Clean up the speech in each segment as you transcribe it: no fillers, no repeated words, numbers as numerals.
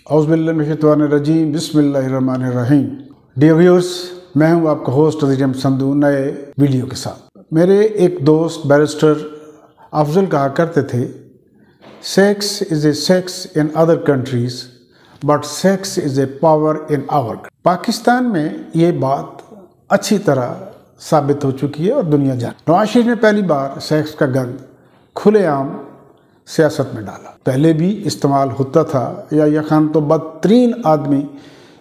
اعوذ باللہ من الشیطان الرجیم، بسم اللہ الرحمن الرحیم۔ ڈیئر ویورز، میں ہوں آپ کا ہوسٹ عزیز احمد سمدو، نئے ویڈیو کے ساتھ۔ میرے ایک دوست بیرسٹر افضل کہا کرتے تھے، sex is a sex in other countries but sex is a power in our. Pakistan میں یہ بات اچھی طرح ثابت ہو چکی ہے اور دنیا جان۔ نواز شریف نے پہلی بار سیکس کا گند کھلے عام سیاست میں ڈالا۔ پہلے بھی استعمال ہوتا تھا، یا خان تو بدترین آدمی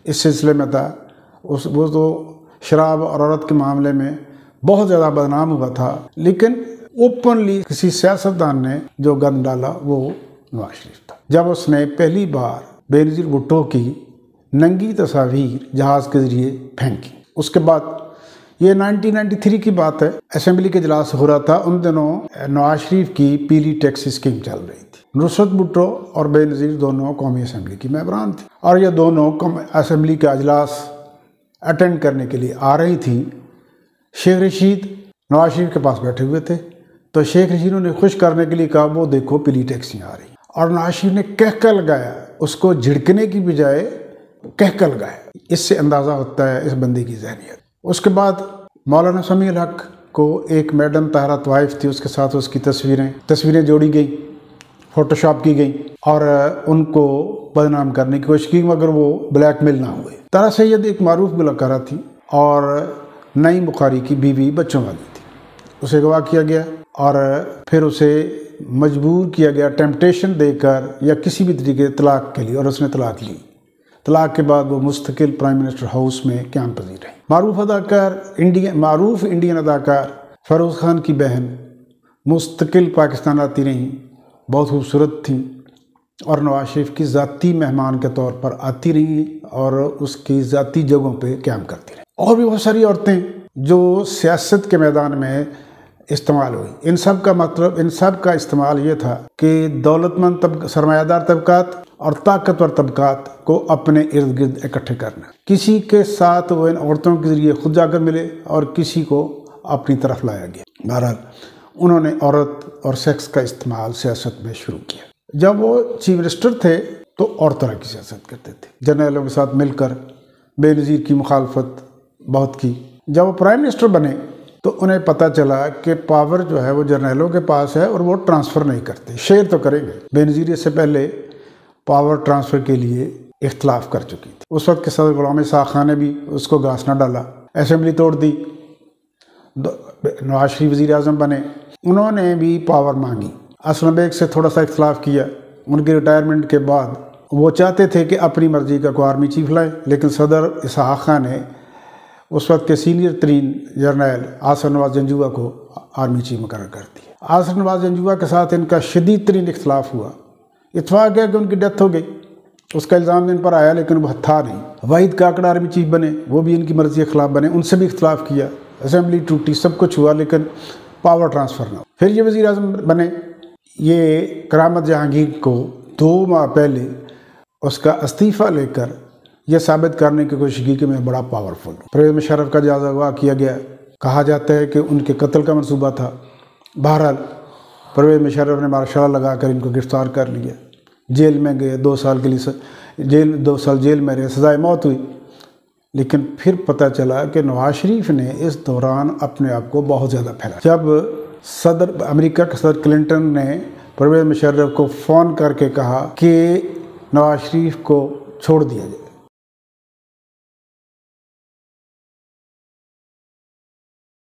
اس سلسلے میں تھا، وہ تو شراب اور عورت کے معاملے میں بہت زیادہ بدنام ہوا تھا، لیکن اوپنلی کسی سیاستدان نے جو گند ڈالا وہ نواز شریف تھا، جب اس نے پہلی بار بے نظیر بھٹو کی ننگی تصاویر جہاز کے ذریعے پھینکی۔ اس کے بعد یہ 1993 کی بات ہے، اسمبلی کے اجلاس ہو رہا تھا، ان دنوں نواز شریف کی پیلی ٹیکس اسکیم چل رہی تھی۔ نصرت بھٹو اور بے نظیر دونوں قومی اسمبلی کی ممبران تھیں، اور یہ دونوں اسمبلی کا اجلاس اٹینڈ کرنے کے لیے آ رہی تھیں۔ شیخ رشید نواز شریف کے پاس بیٹھے ہوئے تھے، تو شیخ رشید نے خوش کرنے کے لیے کہا، وہ دیکھو پیلی ٹیکسیاں آ رہی ہیں، اور نواز شریف نے کہکہ لگایا، اس کو جھڑکنے کی بجائے کہکہ لگایا۔ اس سے اندازہ ہوتا ہے اس بندے کی ذہنیت۔ اس کے بعد مولانا سمیع الحق کو ایک میڈم طاہرہ طوائف تھی، اس کے ساتھ اس کی تصویریں جوڑی گئی، فوٹو شاپ کی گئی، اور ان کو بدنام کرنے کی کوشش کی، مگر وہ بلیک میل نہ ہوئے۔ طاہرہ سید ایک معروف گلوکارہ تھی اور نعیم بخاری کی بیوی بچوں والی تھی۔ اسے اغوا کیا گیا اور پھر اسے مجبور کیا گیا ٹیمپٹیشن دے کر یا کسی بھی طریقے طلاق کے لیے، اور اس نے طلاق لی۔ طلاق کے بعد وہ مستقل پرائم منسٹر ہاؤس میں قیام پذیر رہی۔ معروف انڈین اداکار فیروز خان کی بہن مستقل پاکستان آتی رہیں، بہت خوبصورت تھیں، اور نواز شریف کی ذاتی مہمان کے طور پر آتی رہیں اور اس کی ذاتی جگہوں پہ قیام کرتی رہیں۔ اور بھی بہت ساری عورتیں جو سیاست کے میدان میں استعمال ہوئی۔ ان سب کا استعمال یہ تھا کہ دولت مند سرمایہ دار طبقات اور طاقتور طبقات کو اپنے ارد گرد اکٹھے کرنا۔ کسی کے ساتھ وہ ان عورتوں کے ذریعے خود جا کر ملے اور کسی کو اپنی طرف لایا گیا۔ بہرحال انہوں نے عورت اور سیکس کا استعمال سیاست میں شروع کیا۔ جب وہ چیف منسٹر تھے تو اور طرح کی سیاست کرتے تھے، جرنیلوں کے ساتھ مل کر بے نظیر کی مخالفت بہت کی۔ جب وہ پرائم منسٹر بنے تو انہیں پتہ چلا کہ پاور جو ہے وہ جرنیلوں کے پاس ہے اور وہ ٹرانسفر نہیں کرتے، شیئر تو کریں گے۔ بے نظیر اس سے پہلے پاور ٹرانسفر کے لیے اختلاف کر چکی تھی۔ اس وقت کے صدر غلام اسحاق خان نے بھی اس کو گھاس نہ ڈالا، اسمبلی توڑ دی۔ نواز شریف وزیر اعظم بنے، انہوں نے بھی پاور مانگی۔ اسلم بیگ سے تھوڑا سا اختلاف کیا۔ ان کی ریٹائرمنٹ کے بعد وہ چاہتے تھے کہ اپنی مرضی کا کوئی آرمی چیف لائیں، لیکن صدر اسحاق خان نے اس وقت کے سینئر ترین جرنیل آصر نواز جنجوعہ کو آرمی چیف مقرر کر دیا۔ آصر نواز جنجوعہ کے ساتھ ان کا شدید ترین اختلاف ہوا۔ اتفاق ہے کہ ان کی ڈیتھ ہو گئی، اس کا الزام ان پر آیا، لیکن وہ تھا نہیں۔ واحد کاکڑ آرمی چیف بنے، وہ بھی ان کی مرضی کے خلاف بنے، ان سے بھی اختلاف کیا، اسمبلی ٹوٹی، سب کچھ ہوا، لیکن پاور ٹرانسفر نہ ہو۔ پھر یہ وزیر اعظم بنے۔ یہ کرامت جہانگیر کو 2 ماہ پہلے اس کا استعفیٰ لے کر یہ ثابت کرنے کی کوشش کی کہ میں بڑا پاورفل ہوں۔ پرویز مشرف کا جائزہ اغوا کیا گیا، کہا جاتا ہے کہ ان کے قتل کا منصوبہ تھا۔ بہرحال پرویز مشرف نے مارشل لا لگا کر ان کو گرفتار کر لیا، جیل میں گئے، 2 سال کے لیے 2 سال جیل میں رہے، سزائے موت ہوئی۔ لیکن پھر پتہ چلا کہ نواز شریف نے اس دوران اپنے آپ کو بہت زیادہ پھیلایا۔ جب امریکہ کے صدر کلنٹن نے پرویز مشرف کو فون کر کے کہا کہ نواز شریف کو چھوڑ دیا جائے،